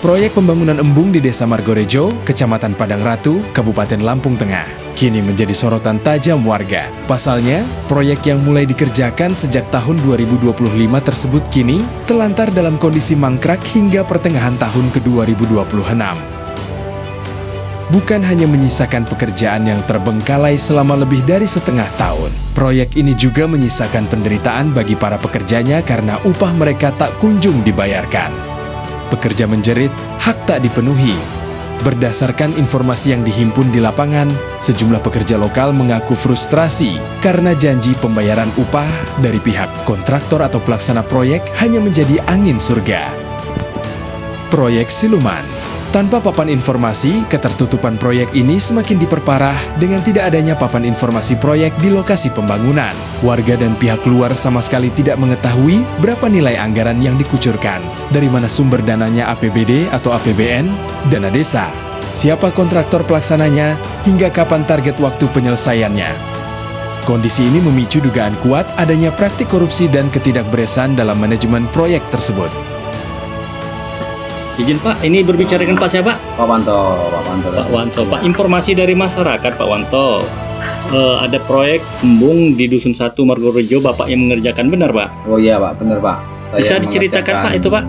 Proyek pembangunan embung di Desa Margorejo, Kecamatan Padang Ratu, Kabupaten Lampung Tengah, kini menjadi sorotan tajam warga. Pasalnya, proyek yang mulai dikerjakan sejak tahun 2025 tersebut kini telantar dalam kondisi mangkrak hingga pertengahan tahun ke-2026. Bukan hanya menyisakan pekerjaan yang terbengkalai selama lebih dari setengah tahun, proyek ini juga menyisakan penderitaan bagi para pekerjanya karena upah mereka tak kunjung dibayarkan. Pekerja menjerit, hak tak dipenuhi. Berdasarkan informasi yang dihimpun di lapangan, sejumlah pekerja lokal mengaku frustrasi karena janji pembayaran upah dari pihak kontraktor atau pelaksana proyek hanya menjadi angin surga. Proyek siluman. Tanpa papan informasi, ketertutupan proyek ini semakin diperparah dengan tidak adanya papan informasi proyek di lokasi pembangunan. Warga dan pihak luar sama sekali tidak mengetahui berapa nilai anggaran yang dikucurkan, dari mana sumber dananya APBD atau APBN, dana desa, siapa kontraktor pelaksananya, hingga kapan target waktu penyelesaiannya. Kondisi ini memicu dugaan kuat adanya praktik korupsi dan ketidakberesan dalam manajemen proyek tersebut. Izin Pak, ini berbicara dengan Pak siapa? Pak Wanto. Pak Wanto. Pak, informasi dari masyarakat Pak Wanto, ada proyek embung di Dusun 1 Margorejo, Bapak yang mengerjakan, benar Pak? Oh iya Pak, benar Pak. Bisa diceritakan Pak itu Pak?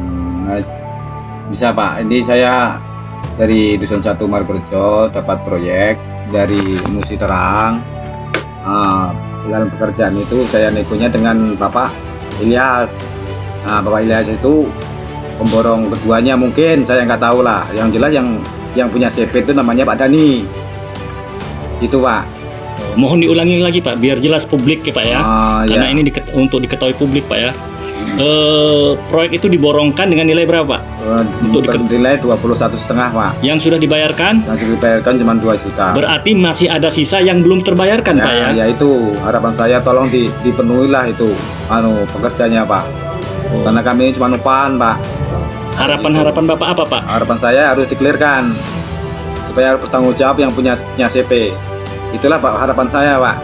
Bisa Pak, ini saya dari Dusun 1 Margorejo dapat proyek dari Musi Terang. Dalam pekerjaan itu saya negonya dengan Bapak Ilyas. Nah, Bapak Ilyas itu pemborong keduanya mungkin, saya nggak tahu lah. Yang jelas yang punya CP itu namanya Pak Dani. Itu Pak. Mohon diulangi lagi Pak, biar jelas publik ya Pak ya. Karena ya. ini untuk diketahui publik Pak ya. Proyek itu diborongkan dengan nilai berapa Pak? Untuk nilai 21,5 Pak. Yang sudah dibayarkan? Yang dibayarkan cuma 2 juta. Berarti masih ada sisa yang belum terbayarkan Pak ya? Ya itu harapan saya, tolong dipenuhilah itu pekerjanya Pak. Karena kami cuma numpang Pak. Harapan Bapak apa Pak? Harapan saya harus dikelirkan supaya bertanggung jawab yang punya CP. Itulah Pak harapan saya Pak.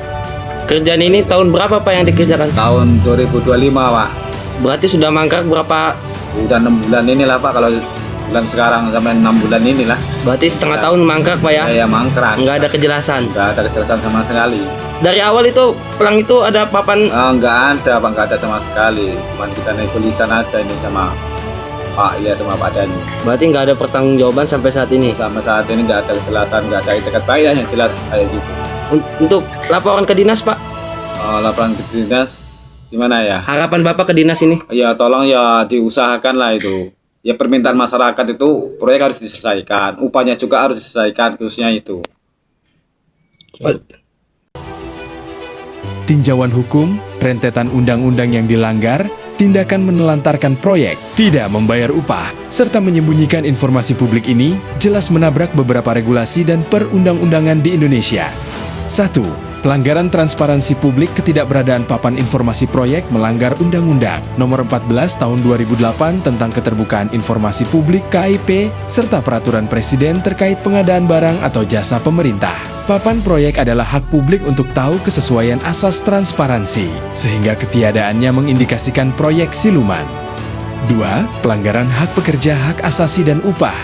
Kerjaan ini tahun berapa Pak yang dikerjakan? Tahun 2025 Pak. Berarti sudah mangkrak berapa? Udah 6 bulan inilah Pak, kalau bulan sekarang sampai 6 bulan inilah. Berarti setengah tahun mangkrak Pak ya? Ya mangkrak. Nggak ada kejelasan? Nggak ada kejelasan sama sekali. Dari awal itu pelang itu ada papan? Nggak ada Pak, nggak ada sama sekali. Cuman kita naik tulisan aja ini sama Pak Ilyas sama Pak Dani. Berarti nggak ada pertanggungjawaban sampai saat ini? Sampai saat ini nggak ada kejelasan, nggak ada itikat baik yang jelas kayak gitu. Untuk laporan ke dinas Pak? Laporan ke dinas gimana ya? Harapan Bapak ke dinas ini? Ya tolong ya diusahakan lah itu. Ya permintaan masyarakat itu proyek harus diselesaikan, upahnya juga harus diselesaikan, khususnya itu. Tinjauan hukum, rentetan undang-undang yang dilanggar, tindakan menelantarkan proyek, tidak membayar upah, serta menyembunyikan informasi publik ini jelas menabrak beberapa regulasi dan perundang-undangan di Indonesia. 1. Pelanggaran transparansi publik. Ketidakberadaan papan informasi proyek melanggar Undang-Undang Nomor 14 Tahun 2008 tentang Keterbukaan Informasi Publik (KIP) serta Peraturan Presiden terkait pengadaan barang atau jasa pemerintah. Papan proyek adalah hak publik untuk tahu kesesuaian asas transparansi, sehingga ketiadaannya mengindikasikan proyek siluman. 2. Pelanggaran hak pekerja, hak asasi dan upah.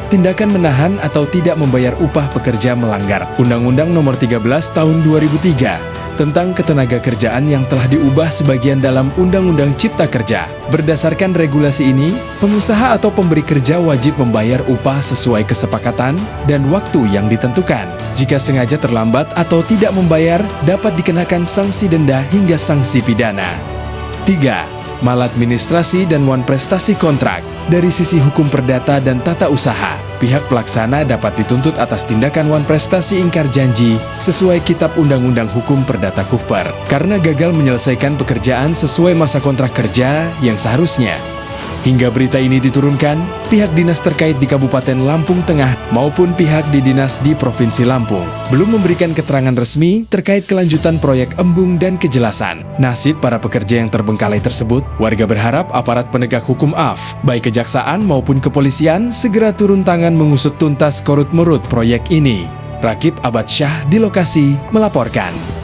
Tindakan menahan atau tidak membayar upah pekerja melanggar Undang-Undang Nomor 13 Tahun 2003 tentang Ketenagakerjaan yang telah diubah sebagian dalam Undang-Undang Cipta Kerja. Berdasarkan regulasi ini, pengusaha atau pemberi kerja wajib membayar upah sesuai kesepakatan dan waktu yang ditentukan. Jika sengaja terlambat atau tidak membayar, dapat dikenakan sanksi denda hingga sanksi pidana. 3. Maladministrasi dan wan prestasi kontrak. Dari sisi hukum perdata dan tata usaha, pihak pelaksana dapat dituntut atas tindakan wan prestasi ingkar janji sesuai Kitab Undang-Undang Hukum Perdata Kuhper karena gagal menyelesaikan pekerjaan sesuai masa kontrak kerja yang seharusnya. Hingga berita ini diturunkan, pihak dinas terkait di Kabupaten Lampung Tengah maupun pihak di dinas di Provinsi Lampung belum memberikan keterangan resmi terkait kelanjutan proyek embung dan kejelasan nasib para pekerja yang terbengkalai tersebut. Warga berharap aparat penegak hukum AF, baik kejaksaan maupun kepolisian, segera turun tangan mengusut tuntas korut-merut proyek ini. Rakib Abad Syah di lokasi melaporkan.